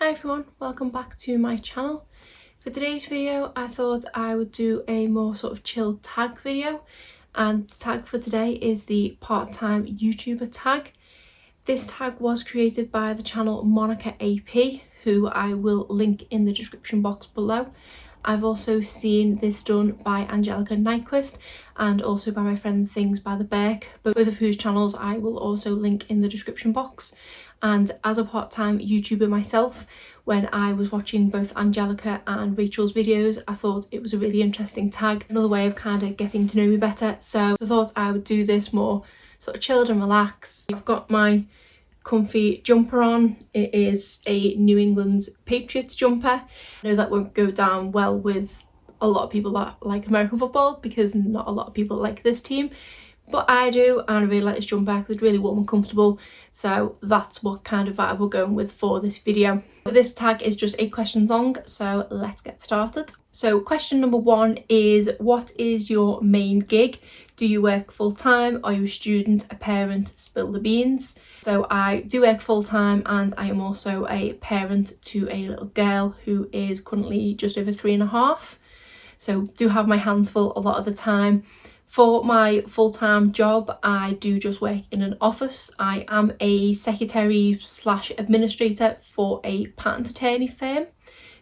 Hi everyone, welcome back to my channel. For today's video I thought I would do a more sort of chill tag video, and the tag for today is the part-time YouTuber tag. This tag was created by the channel Monica AP, who I will link in the description box below. I've also seen this done by Angelica Nyqvist and also by my friend Thingsbytheberk, both of whose channels I will also link in the description box. And as a part-time YouTuber myself, when I was watching both Angelica and Rachel's videos, I thought it was a really interesting tag, another way of kind of getting to know me better. So I thought I would do this more sort of chilled and relaxed. I've got my comfy jumper on. It is a New England's Patriots jumper. I know that won't go down well with a lot of people that like American football, because not a lot of people like this team, but I do, and I really like this jumper because it's really warm and comfortable. So that's what kind of vibe we're going with for this video. This tag is just 8 questions long, so let's get started. So question number 1 is, what is your main gig? Do you work full-time? Are you a student, a parent? Spill the beans. So I do work full-time, and I am also a parent to a little girl who is currently just over 3.5. So do have my hands full a lot of the time. For my full-time job, I do just work in an office. I am a secretary slash administrator for a patent attorney firm.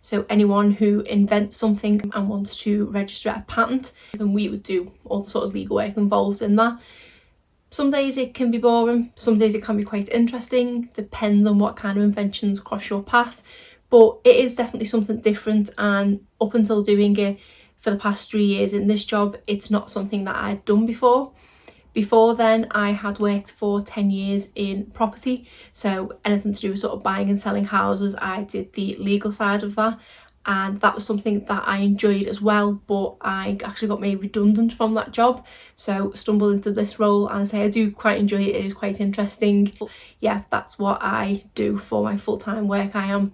So anyone who invents something and wants to register a patent, then we would do all the sort of legal work involved in that. Some days it can be boring, some days it can be quite interesting, depends on what kind of inventions cross your path. But it is definitely something different, and up until doing it for the past 3 years in this job, it's not something that I'd done before. Before then, I had worked for 10 years in property, so anything to do with sort of buying and selling houses, I did the legal side of that, and that was something that I enjoyed as well. But I actually got made redundant from that job, so stumbled into this role, and I say I do quite enjoy it. It is quite interesting. But yeah, that's what I do for my full-time work. I am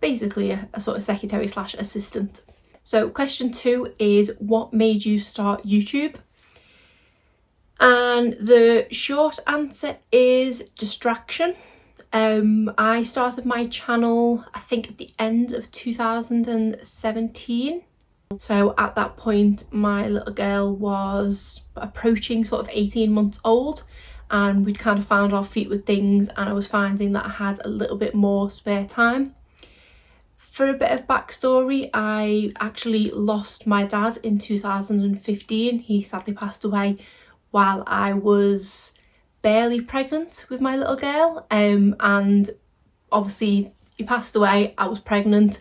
basically a sort of secretary slash assistant. So question 2 is, what made you start YouTube? And the short answer is distraction. I started my channel, I think, at the end of 2017. So at that point, my little girl was approaching sort of 18 months old, and we'd kind of found our feet with things, and I was finding that I had a little bit more spare time. For a bit of backstory, I actually lost my dad in 2015. He sadly passed away while I was barely pregnant with my little girl, and obviously he passed away, I was pregnant,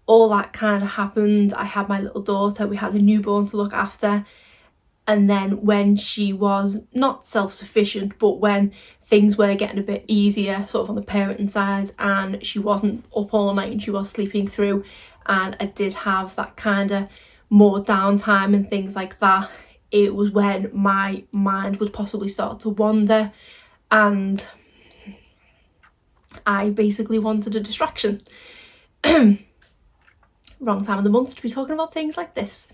all that kind of happened. I had my little daughter, we had a newborn to look after, and then when she was not self-sufficient, but when things were getting a bit easier sort of on the parenting side, and she wasn't up all night and she was sleeping through, and I did have that kind of more downtime and things like that, it was when my mind would possibly start to wander, and I basically wanted a distraction. Wrong time of the month to be talking about things like this.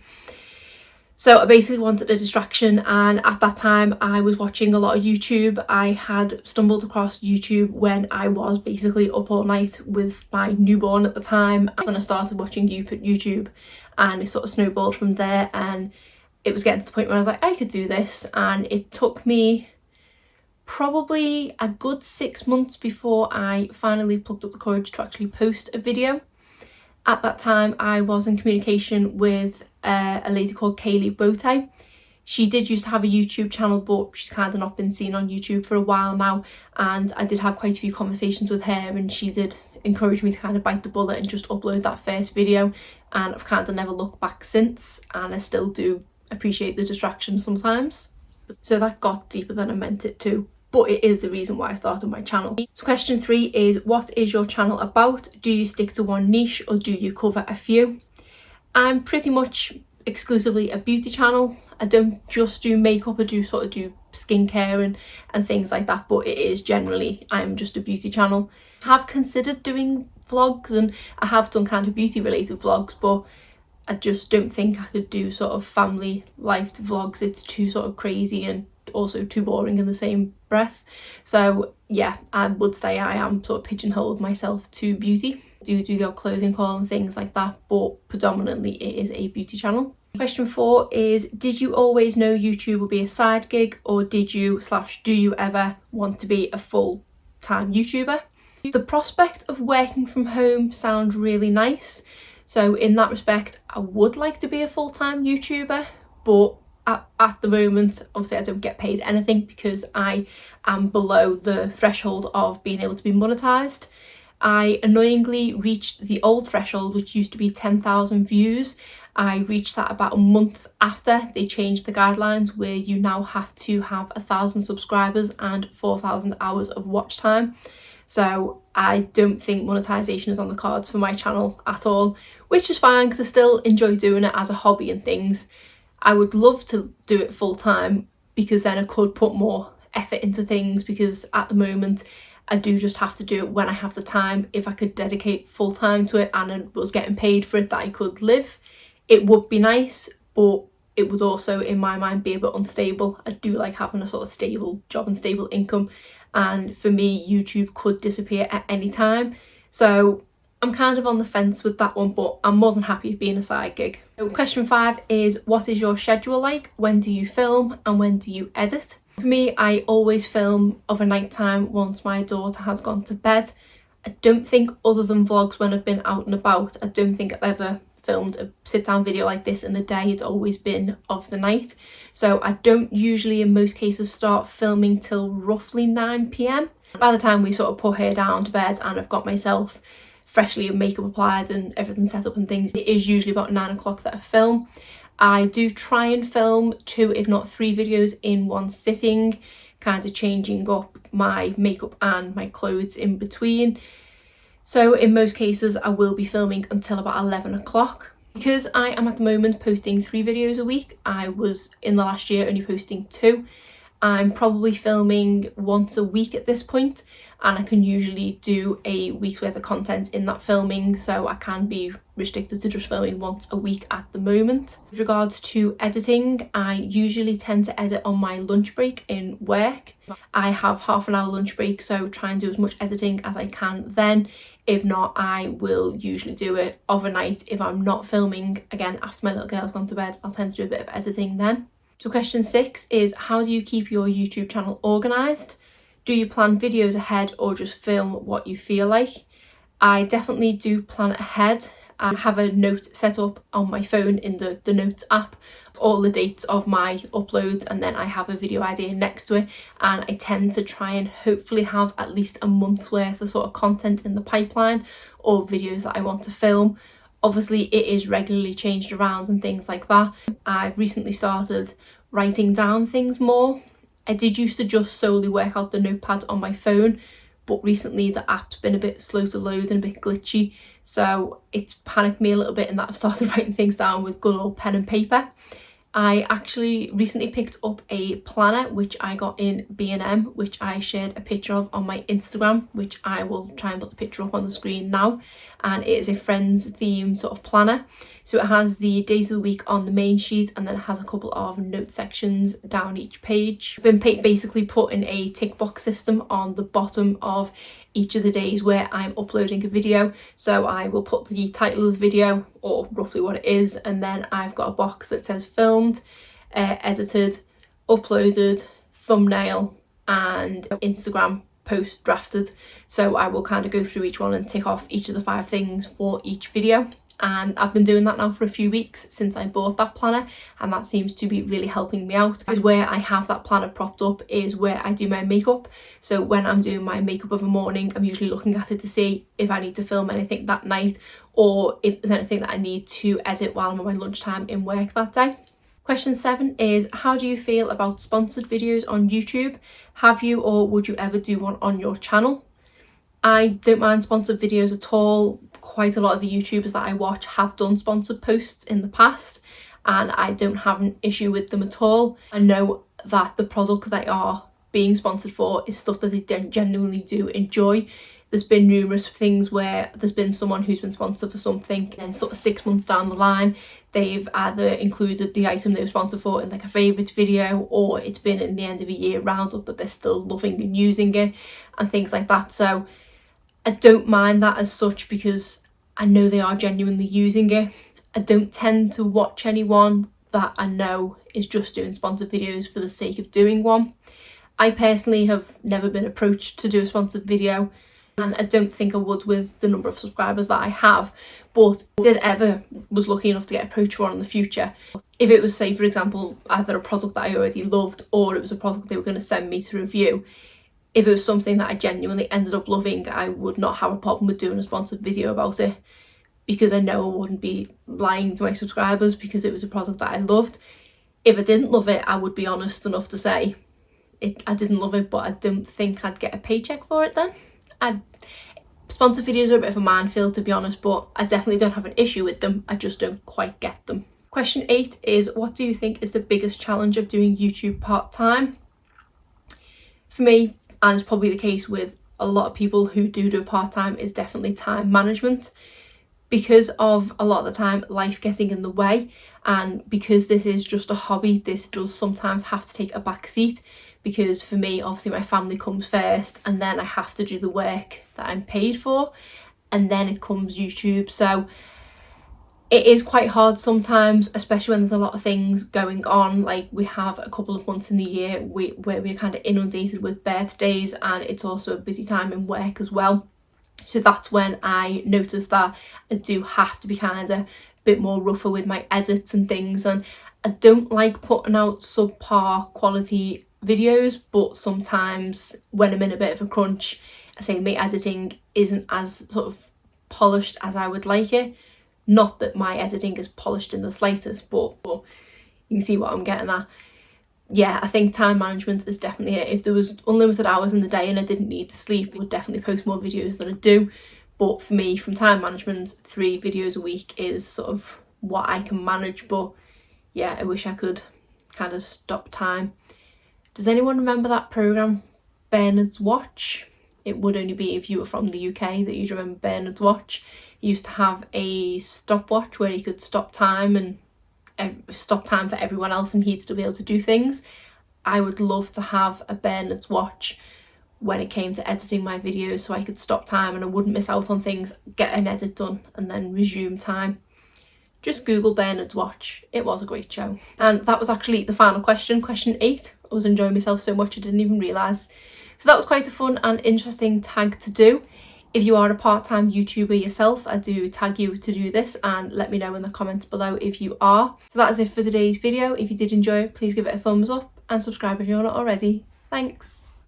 So I basically wanted a distraction, and at that time I was watching a lot of YouTube. I had stumbled across YouTube when I was basically up all night with my newborn at the time, when I started watching YouTube, and it sort of snowballed from there, and it was getting to the point where I was like, I could do this. And it took me probably a good 6 months before I finally plucked up the courage to actually post a video. At that time I was in communication with a lady called Kaylee Bote. She did used to have a YouTube channel, but she's kind of not been seen on YouTube for a while now, and I did have quite a few conversations with her, and she did encourage me to kind of bite the bullet and just upload that first video, and I've kind of never looked back since, and I still do appreciate the distraction sometimes. So that got deeper than I meant it to, but it is the reason why I started my channel. So question 3 is, what is your channel about? Do you stick to one niche or do you cover a few? I'm pretty much exclusively a beauty channel. I don't just do makeup, I do sort of do skincare and things like that, but it is generally, I'm just a beauty channel. I have considered doing vlogs, and I have done kind of beauty related vlogs, but I just don't think I could do sort of family life vlogs. It's too sort of crazy and also too boring in the same breath. So yeah, I would say I am sort of pigeonholed myself to beauty. I do the clothing haul and things like that, but predominantly it is a beauty channel. Question 4 is, did you always know YouTube would be a side gig, or did you / do you ever want to be a full-time YouTuber? The prospect of working from home sounds really nice. So in that respect, I would like to be a full-time YouTuber, but at the moment, obviously I don't get paid anything because I am below the threshold of being able to be monetized. I annoyingly reached the old threshold, which used to be 10,000 views. I reached that about a month after they changed the guidelines, where you now have to have 1,000 subscribers and 4,000 hours of watch time. So I don't think monetization is on the cards for my channel at all, which is fine because I still enjoy doing it as a hobby and things. I would love to do it full time because then I could put more effort into things, because at the moment I do just have to do it when I have the time. If I could dedicate full time to it and I was getting paid for it that I could live, it would be nice, but it would also in my mind be a bit unstable. I do like having a sort of stable job and stable income, and for me YouTube could disappear at any time. So I'm kind of on the fence with that one, but I'm more than happy being a side gig. So question 5 is, what is your schedule like? When do you film and when do you edit? For me, I always film of a night time once my daughter has gone to bed. I don't think, other than vlogs when I've been out and about, I don't think I've ever filmed a sit down video like this in the day. It's always been of the night. So I don't usually in most cases start filming till roughly 9 p.m. By the time we sort of put her down to bed and I've got myself freshly makeup applied and everything set up and things, it is usually about 9 o'clock that I film. I do try and film 2 if not 3 videos in one sitting, kind of changing up my makeup and my clothes in between. So in most cases I will be filming until about 11 o'clock. Because I am at the moment posting 3 videos a week, I was in the last year only posting 2. I'm probably filming once a week at this point, and I can usually do a week's worth of content in that filming, so I can be restricted to just filming once a week at the moment. With regards to editing, I usually tend to edit on my lunch break in work. I have half an hour lunch break, so try and do as much editing as I can then. If not, I will usually do it overnight. If I'm not filming, again, after my little girl's gone to bed, I'll tend to do a bit of editing then. So question 6 is, how do you keep your YouTube channel organised? Do you plan videos ahead or just film what you feel like? I definitely do plan ahead. I have a note set up on my phone in the notes app, all the dates of my uploads, and then I have a video idea next to it, and I tend to try and hopefully have at least a month's worth of sort of content in the pipeline or videos that I want to film. Obviously it is regularly changed around and things like that. I've recently started writing down things more. I did used to just solely work out the notepad on my phone, but recently the app's been a bit slow to load and a bit glitchy, so it's panicked me a little bit in that I've started writing things down with good old pen and paper. I actually recently picked up a planner which I got in B&M, which I shared a picture of on my Instagram, which I will try and put the picture up on the screen now, and it is a Friends theme sort of planner. So it has the days of the week on the main sheet, and then it has a couple of note sections down each page. I've been basically putting a tick box system on the bottom of each of the days where I'm uploading a video. So I will put the title of the video, or roughly what it is, and then I've got a box that says filmed, edited, uploaded, thumbnail, and Instagram post drafted. So I will kind of go through each one and tick off each of the 5 things for each video. And I've been doing that now for a few weeks since I bought that planner, and that seems to be really helping me out. Because where I have that planner propped up is where I do my makeup. So when I'm doing my makeup of a morning, I'm usually looking at it to see if I need to film anything that night, or if there's anything that I need to edit while I'm on my lunchtime in work that day. Question 7 is, how do you feel about sponsored videos on YouTube? Have you or would you ever do one on your channel? I don't mind sponsored videos at all. Quite a lot of the YouTubers that I watch have done sponsored posts in the past, and I don't have an issue with them at all. I know that the products they are being sponsored for is stuff that they genuinely do enjoy. There's been numerous things where there's been someone who's been sponsored for something and sort of 6 months down the line they've either included the item they were sponsored for in like a favourite video, or it's been in the end of a year roundup that they're still loving and using it and things like that. So I don't mind that as such because I know they are genuinely using it. I don't tend to watch anyone that I know is just doing sponsored videos for the sake of doing one. I personally have never been approached to do a sponsored video, and I don't think I would with the number of subscribers that I have, but did ever was lucky enough to get approached for one in the future. If it was, say for example, either a product that I already loved or it was a product they were going to send me to review, if it was something that I genuinely ended up loving, I would not have a problem with doing a sponsored video about it, because I know I wouldn't be lying to my subscribers because it was a product that I loved. If I didn't love it, I would be honest enough to say I didn't love it, but I don't think I'd get a paycheck for it then. Sponsored videos are a bit of a minefield, to be honest, but I definitely don't have an issue with them. I just don't quite get them. Question 8 is, what do you think is the biggest challenge of doing YouTube part-time? For me, and it's probably the case with a lot of people who do part-time, is definitely time management. Because of a lot of the time life getting in the way, and because this is just a hobby, this does sometimes have to take a back seat, because for me obviously my family comes first, and then I have to do the work that I'm paid for, and then it comes YouTube. So it is quite hard sometimes, especially when there's a lot of things going on. Like we have a couple of months in the year where we're kind of inundated with birthdays, and it's also a busy time in work as well. So that's when I noticed that I do have to be kind of a bit more rougher with my edits and things, and I don't like putting out subpar quality videos, but sometimes when I'm in a bit of a crunch, I say my editing isn't as sort of polished as I would like it. Not that my editing is polished in the slightest, but you can see what I'm getting at. Yeah, I think time management is definitely it. If there was unlimited hours in the day and I didn't need to sleep, I would definitely post more videos than I do. But for me, from time management, 3 videos a week is sort of what I can manage. But yeah, I wish I could kind of stop time. Does anyone remember that programme, Bernard's Watch? It would only be if you were from the UK that you'd remember Bernard's Watch. He used to have a stopwatch where he could stop time and stop time for everyone else, and he'd still be able to do things. I would love to have a Bernard's Watch when it came to editing my videos, so I could stop time and I wouldn't miss out on things, get an edit done and then resume time. Just Google Bernard's Watch. It was a great show. And that was actually the final question, question 8. I was enjoying myself so much I didn't even realise. So that was quite a fun and interesting tag to do. If you are a part-time YouTuber yourself, I do tag you to do this, and let me know in the comments below if you are. So that is it for today's video. If you did enjoy it, please give it a thumbs up and subscribe if you're not already. Thanks.